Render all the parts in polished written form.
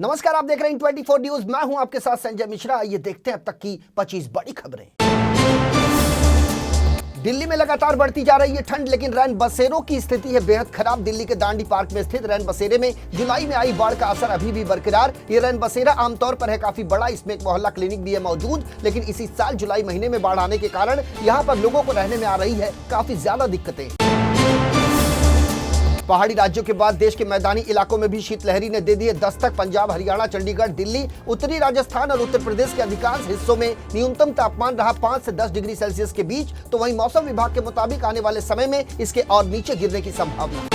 नमस्कार, आप देख रहे हैं 24 न्यूज। मैं हूं आपके साथ संजय मिश्रा। ये देखते हैं अब तक की 25 बड़ी खबरें। दिल्ली में लगातार बढ़ती जा रही है ठंड, लेकिन रैन बसेरों की स्थिति है बेहद खराब। दिल्ली के दांडी पार्क में स्थित रैन बसेरे में जुलाई में आई बाढ़ का असर अभी भी बरकरार। ये रैन बसेरा आमतौर पर है काफी बड़ा, इसमें एक मोहल्ला क्लिनिक भी है मौजूद, लेकिन इसी साल जुलाई महीने में बाढ़ आने के कारण यहाँ पर लोगों को रहने में आ रही है काफी ज्यादा दिक्कतें। पहाड़ी राज्यों के बाद देश के मैदानी इलाकों में भी शीतलहरी ने दे दी है दस्तक। पंजाब, हरियाणा, चंडीगढ़, दिल्ली, उत्तरी राजस्थान और उत्तर प्रदेश के अधिकांश हिस्सों में न्यूनतम तापमान रहा 5 से 10 डिग्री सेल्सियस के बीच। तो वहीं मौसम विभाग के मुताबिक आने वाले समय में इसके और नीचे गिरने की संभावना।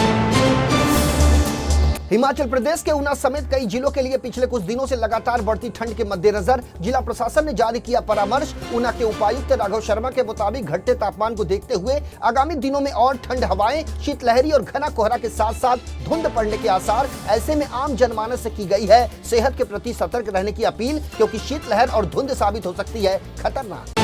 हिमाचल प्रदेश के ऊना समेत कई जिलों के लिए पिछले कुछ दिनों से लगातार बढ़ती ठंड के मद्देनजर जिला प्रशासन ने जारी किया परामर्श। ऊना के उपायुक्त राघव शर्मा के मुताबिक घटते तापमान को देखते हुए आगामी दिनों में और ठंड हवाएं, शीतलहरी और घना कोहरा के साथ साथ धुंध पड़ने के आसार। ऐसे में आम जनमानस से की गई है सेहत के प्रति सतर्क रहने की अपील, क्योंकि शीतलहर और धुंध साबित हो सकती है खतरनाक।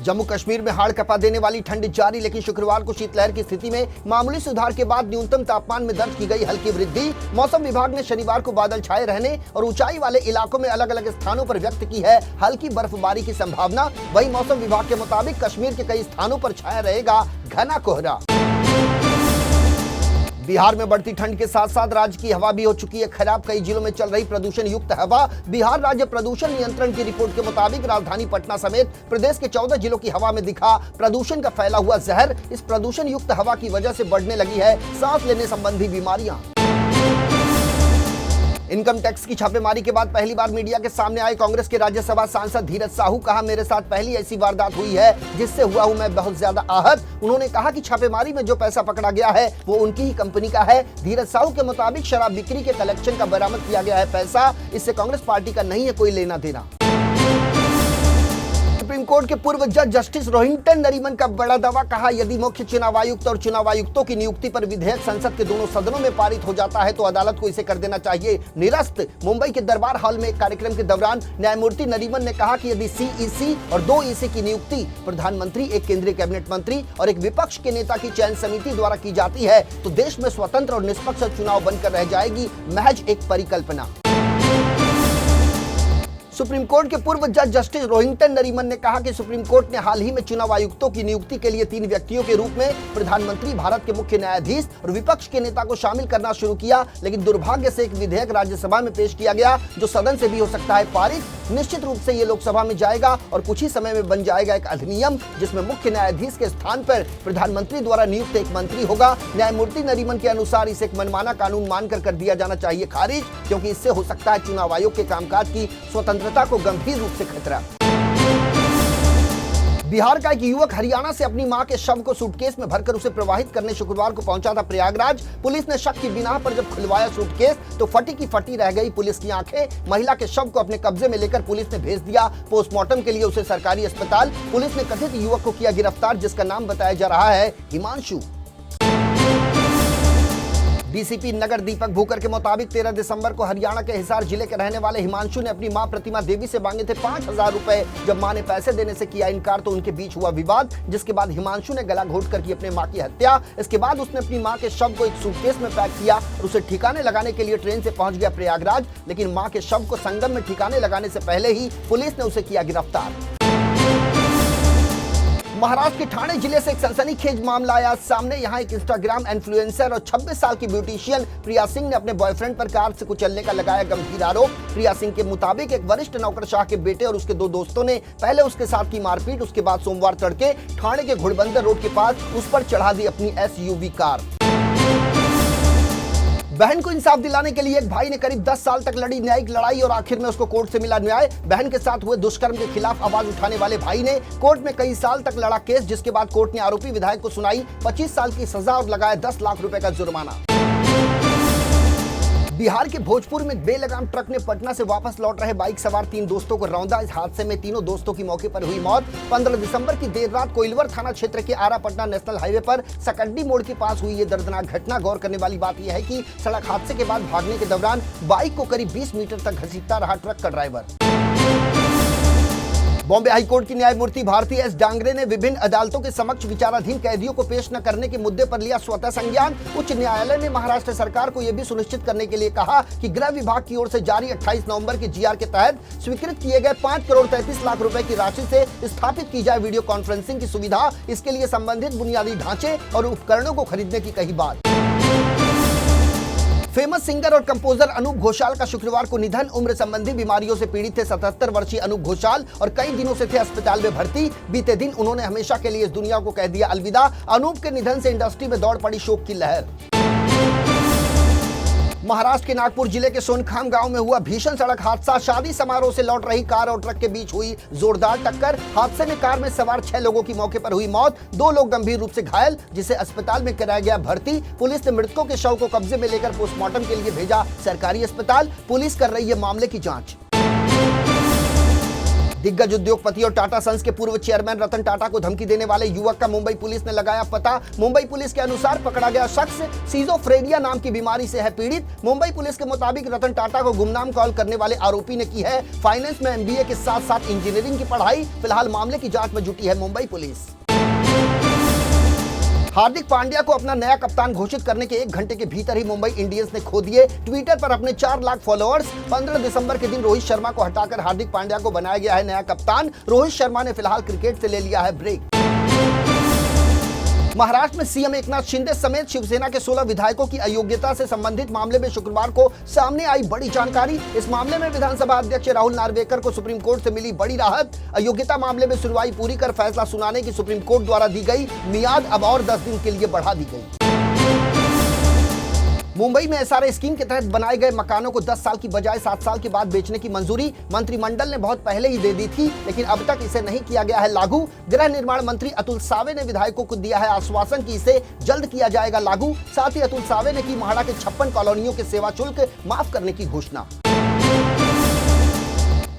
जम्मू कश्मीर में हाड़ कपा देने वाली ठंड जारी, लेकिन शुक्रवार को शीतलहर की स्थिति में मामूली सुधार के बाद न्यूनतम तापमान में दर्ज की गई हल्की वृद्धि। मौसम विभाग ने शनिवार को बादल छाए रहने और ऊंचाई वाले इलाकों में अलग अलग स्थानों पर व्यक्त की है हल्की बर्फबारी की संभावना। वहीं मौसम विभाग के मुताबिक कश्मीर के कई स्थानों पर छाया रहेगा घना कोहरा। बिहार में बढ़ती ठंड के साथ साथ राज्य की हवा भी हो चुकी है खराब। कई जिलों में चल रही प्रदूषण युक्त हवा। बिहार राज्य प्रदूषण नियंत्रण की रिपोर्ट के मुताबिक राजधानी पटना समेत प्रदेश के 14 जिलों की हवा में दिखा प्रदूषण का फैला हुआ जहर। इस प्रदूषण युक्त हवा की वजह से बढ़ने लगी है सांस लेने संबंधी बीमारियां। इनकम टैक्स की छापेमारी के बाद पहली बार मीडिया के सामने आए कांग्रेस के राज्यसभा सांसद धीरज साहू। कहा, मेरे साथ पहली ऐसी वारदात हुई है जिससे हुआ हूं मैं बहुत ज्यादा आहत। उन्होंने कहा कि छापेमारी में जो पैसा पकड़ा गया है वो उनकी ही कंपनी का है। धीरज साहू के मुताबिक शराब बिक्री के कलेक्शन का बरामद किया गया है पैसा, इससे कांग्रेस पार्टी का नहीं है कोई लेना देना। सुप्रीम कोर्ट के पूर्व जज जस्टिस रोहिंटन नरीमन का बड़ा दावा। कहा, यदि मुख्य चुनाव आयुक्त और चुनाव आयुक्तों की नियुक्ति पर विधेयक संसद के दोनों सदनों में पारित हो जाता है तो अदालत को इसे कर देना चाहिए निरस्त। मुंबई के दरबार हॉल में एक कार्यक्रम के दौरान न्यायमूर्ति नरीमन ने कहा कि यदि सीईसी और 2 ईसी की नियुक्ति प्रधानमंत्री, एक केंद्रीय कैबिनेट मंत्री और एक विपक्ष के नेता की चयन समिति द्वारा की जाती है तो देश में स्वतंत्र और निष्पक्ष चुनाव बनकर रह जाएगी महज एक परिकल्पना। सुप्रीम कोर्ट के पूर्व जज जस्टिस रोहिंटन नरीमन ने कहा कि सुप्रीम कोर्ट ने हाल ही में चुनाव आयुक्तों की नियुक्ति के लिए 3 व्यक्तियों के रूप में प्रधानमंत्री, भारत के मुख्य न्यायाधीश और विपक्ष के नेता को शामिल करना शुरू किया, लेकिन दुर्भाग्य से एक विधेयक राज्यसभा में पेश किया गया जो सदन से भी हो सकता है पारित। निश्चित रूप से ये लोकसभा में जाएगा और कुछ ही समय में बन जाएगा एक अधिनियम जिसमें मुख्य न्यायाधीश के स्थान पर प्रधानमंत्री द्वारा नियुक्त एक मंत्री होगा। न्यायमूर्ति नरीमन के अनुसार इसे एक मनमाना कानून मानकर कर दिया जाना चाहिए खारिज, क्योंकि इससे हो सकता है चुनाव आयोग के कामकाज की स्वतंत्रता को गंभीर रूप से खतरा। बिहार का एक युवक हरियाणा से अपनी मां के शव को सूटकेस में भरकर उसे प्रवाहित करने शुक्रवार को पहुंचा था प्रयागराज। पुलिस ने शक की बिना पर जब खुलवाया सूटकेस तो फटी की फटी रह गई पुलिस की आंखें। महिला के शव को अपने कब्जे में लेकर पुलिस ने भेज दिया पोस्टमार्टम के लिए उसे सरकारी अस्पताल। पुलिस ने कथित युवक को किया गिरफ्तार, जिसका नाम बताया जा रहा है हिमांशु। डीसीपी नगर दीपक भूकर के मुताबिक 13 दिसंबर को हरियाणा के हिसार जिले के रहने वाले हिमांशु ने अपनी मां प्रतिमा देवी से मांगे थे 5000 रुपए। जब मां ने पैसे देने से किया इनकार तो उनके बीच हुआ विवाद, जिसके बाद हिमांशु ने गला घोट कर की अपने मां की हत्या। इसके बाद उसने अपनी मां के शव को एक सूटकेस में पैक किया और उसे ठिकाने लगाने के लिए ट्रेन से पहुंच गया प्रयागराज, लेकिन मां के शव को संगम में ठिकाने लगाने से पहले ही पुलिस ने उसे किया गिरफ्तार। महाराष्ट्र के ठाणे जिले से एक सनसनीखेज मामला आया सामने। यहां एक इंस्टाग्राम इन्फ्लुएंसर और 26 साल की ब्यूटिशियन प्रिया सिंह ने अपने बॉयफ्रेंड पर कार से कुचलने का लगाया गंभीर आरोप। प्रिया सिंह के मुताबिक एक वरिष्ठ नौकरशाह के बेटे और उसके 2 दोस्तों ने पहले उसके साथ की मारपीट, उसके बाद सोमवार तड़के ठाणे के घुड़बंदर रोड के पास उस पर चढ़ा दी अपनी एसयूवी कार। बहन को इंसाफ दिलाने के लिए एक भाई ने करीब 10 साल तक लड़ी न्यायिक लड़ाई और आखिर में उसको कोर्ट से मिला न्याय। बहन के साथ हुए दुष्कर्म के खिलाफ आवाज उठाने वाले भाई ने कोर्ट में कई साल तक लड़ा केस, जिसके बाद कोर्ट ने आरोपी विधायक को सुनाई 25 साल की सजा और लगाया 10 लाख रुपए का जुर्माना। बिहार के भोजपुर में बेलगाम ट्रक ने पटना से वापस लौट रहे बाइक सवार 3 दोस्तों को रौंदा। इस हादसे में तीनों दोस्तों की मौके पर हुई मौत। 15 दिसंबर की देर रात कोइलवर थाना क्षेत्र के आरा पटना नेशनल हाईवे पर सकड्डी मोड़ के पास हुई ये दर्दनाक घटना। गौर करने वाली बात यह है कि सड़क हादसे के बाद भागने के दौरान बाइक को करीब 20 मीटर तक घसीटता रहा ट्रक का ड्राइवर। बॉम्बे हाईकोर्ट की न्यायमूर्ति भारती एस डांगरे ने विभिन्न अदालतों के समक्ष विचाराधीन कैदियों को पेश न करने के मुद्दे पर लिया स्वतः संज्ञान। उच्च न्यायालय ने महाराष्ट्र सरकार को यह भी सुनिश्चित करने के लिए कहा कि गृह विभाग की ओर से जारी 28 नवंबर के जीआर के तहत स्वीकृत किए गए 5 करोड़ 33 लाख रुपए की राशि से स्थापित की जाए वीडियो कॉन्फ्रेंसिंग की सुविधा। इसके लिए संबंधित बुनियादी ढांचे और उपकरणों को खरीदने की कही बात। फेमस सिंगर और कंपोजर अनूप घोषाल का शुक्रवार को निधन। उम्र संबंधी बीमारियों से पीड़ित थे 77 वर्षीय अनूप घोषाल और कई दिनों से थे अस्पताल में भर्ती। बीते दिन उन्होंने हमेशा के लिए इस दुनिया को कह दिया अलविदा। अनूप के निधन से इंडस्ट्री में दौड़ पड़ी शोक की लहर। महाराष्ट्र के नागपुर जिले के सोनखाम गांव में हुआ भीषण सड़क हादसा। शादी समारोह से लौट रही कार और ट्रक के बीच हुई जोरदार टक्कर। हादसे में कार में सवार 6 लोगों की मौके पर हुई मौत, 2 लोग गंभीर रूप से घायल, जिसे अस्पताल में कराया गया भर्ती। पुलिस ने मृतकों के शव को कब्जे में लेकर पोस्टमार्टम के लिए भेजा सरकारी अस्पताल। पुलिस कर रही है मामले की जांच। दिग्गज उद्योगपति और टाटा सन्स के पूर्व चेयरमैन रतन टाटा को धमकी देने वाले युवक का मुंबई पुलिस ने लगाया पता। मुंबई पुलिस के अनुसार पकड़ा गया शख्स सिजोफ्रेनिया नाम की बीमारी से है पीड़ित। मुंबई पुलिस के मुताबिक रतन टाटा को गुमनाम कॉल करने वाले आरोपी ने की है फाइनेंस में MBA के साथ साथ इंजीनियरिंग की पढ़ाई। फिलहाल मामले की जांच में जुटी है मुंबई पुलिस। हार्दिक पांड्या को अपना नया कप्तान घोषित करने के 1 घंटे के भीतर ही मुंबई इंडियंस ने खो दिए ट्विटर पर अपने 4 लाख फॉलोअर्स। 15 दिसंबर के दिन रोहित शर्मा को हटाकर हार्दिक पांड्या को बनाया गया है नया कप्तान। रोहित शर्मा ने फिलहाल क्रिकेट से ले लिया है ब्रेक। महाराष्ट्र में सीएम एकनाथ शिंदे समेत शिवसेना के 16 विधायकों की अयोग्यता से संबंधित मामले में शुक्रवार को सामने आई बड़ी जानकारी। इस मामले में विधानसभा अध्यक्ष राहुल नार्वेकर को सुप्रीम कोर्ट से मिली बड़ी राहत। अयोग्यता मामले में सुनवाई पूरी कर फैसला सुनाने की सुप्रीम कोर्ट द्वारा दी गई मियाद अब और 10 दिन के लिए बढ़ा दी गई। मुंबई में SRA स्कीम के तहत बनाए गए मकानों को 10 साल की बजाय 7 साल के बाद बेचने की मंजूरी मंत्रिमंडल ने बहुत पहले ही दे दी थी, लेकिन अब तक इसे नहीं किया गया है लागू। गृह निर्माण मंत्री अतुल सावे ने विधायकों को दिया है आश्वासन कि इसे जल्द किया जाएगा लागू। साथ ही अतुल सावे ने की महाड़ा के 56 कॉलोनियों के सेवा शुल्क माफ करने की घोषणा।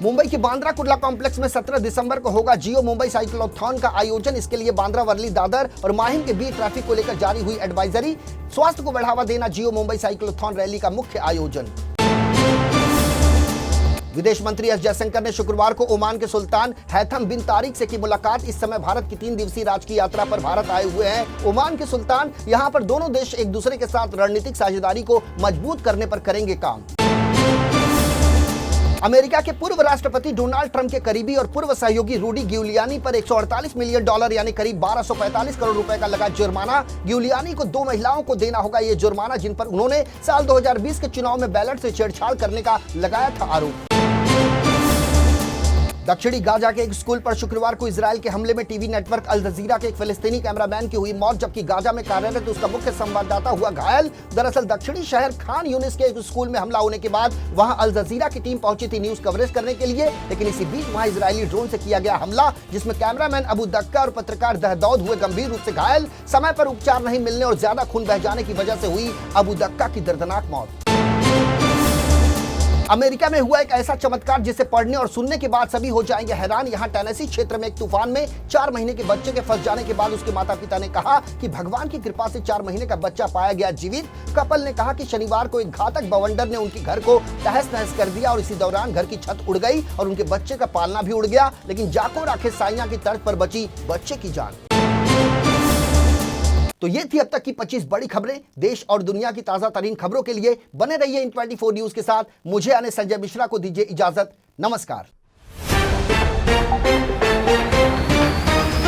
मुंबई के बांद्रा कुर्ला कॉम्प्लेक्स में 17 दिसंबर को होगा जियो मुंबई साइक्लोथॉन का आयोजन। इसके लिए बांद्रा, वर्ली, दादर और माहिम के बीच ट्रैफिक को लेकर जारी हुई एडवाइजरी। स्वास्थ्य को बढ़ावा देना जियो मुंबई साइक्लोथॉन रैली का मुख्य आयोजन। विदेश मंत्री एस जयशंकर ने शुक्रवार को ओमान के सुल्तान हैथम बिन तारिक से की मुलाकात। इस समय भारत की 3 दिवसीय राजकीय यात्रा पर भारत आए हुए हैं ओमान के सुल्तान। यहां पर दोनों देश एक दूसरे के साथ रणनीतिक साझेदारी को मजबूत करने पर करेंगे काम। अमेरिका के पूर्व राष्ट्रपति डोनाल्ड ट्रंप के करीबी और पूर्व सहयोगी रूडी गिउलियानी पर $148 मिलियन यानी करीब 1245 करोड़ रुपए का लगा जुर्माना। गिउलियानी को 2 महिलाओं को देना होगा ये जुर्माना, जिन पर उन्होंने साल 2020 के चुनाव में बैलेट से छेड़छाड़ करने का लगाया था आरोप। दक्षिणी गाजा के एक स्कूल पर शुक्रवार को इजरायल के हमले में टीवी नेटवर्क अल जजीरा के एक फिलिस्तीनी कैमरामैन की हुई मौत, जबकि गाजा में कार्यरत उसका मुख्य संवाददाता हुआ घायल। दरअसल दक्षिणी शहर खान यूनिस के एक स्कूल में हमला होने के बाद वहां अल जजीरा की टीम पहुंची थी न्यूज कवरेज करने के लिए, लेकिन इसी बीच वहां इजरायली ड्रोन से किया गया हमला, जिसमें कैमरामैन अबू दक्का और पत्रकार दहदौद हुए गंभीर रूप से घायल। समय पर उपचार नहीं मिलने और ज्यादा खून बह जाने की वजह से हुई अबू दक्का की दर्दनाक मौत। अमेरिका में हुआ एक ऐसा चमत्कार जिसे पढ़ने और सुनने के बाद सभी हो जाएंगे हैरान। यहाँ टेनेसी क्षेत्र में एक तूफान में 4 महीने के बच्चे के फंस जाने के बाद उसके माता पिता ने कहा कि भगवान की कृपा से 4 महीने का बच्चा पाया गया जीवित। कपल ने कहा कि शनिवार को एक घातक बवंडर ने उनके घर को तहस नहस कर दिया और इसी दौरान घर की छत उड़ गई और उनके बच्चे का पालना भी उड़ गया, लेकिन जाको राखे साइया की तर्ज पर बची बच्चे की जान। तो ये थी अब तक की 25 बड़ी खबरें। देश और दुनिया की ताजा तरीन खबरों के लिए बने रहिए इन 24 न्यूज के साथ। मुझे यानी संजय मिश्रा को दीजिए इजाजत। नमस्कार।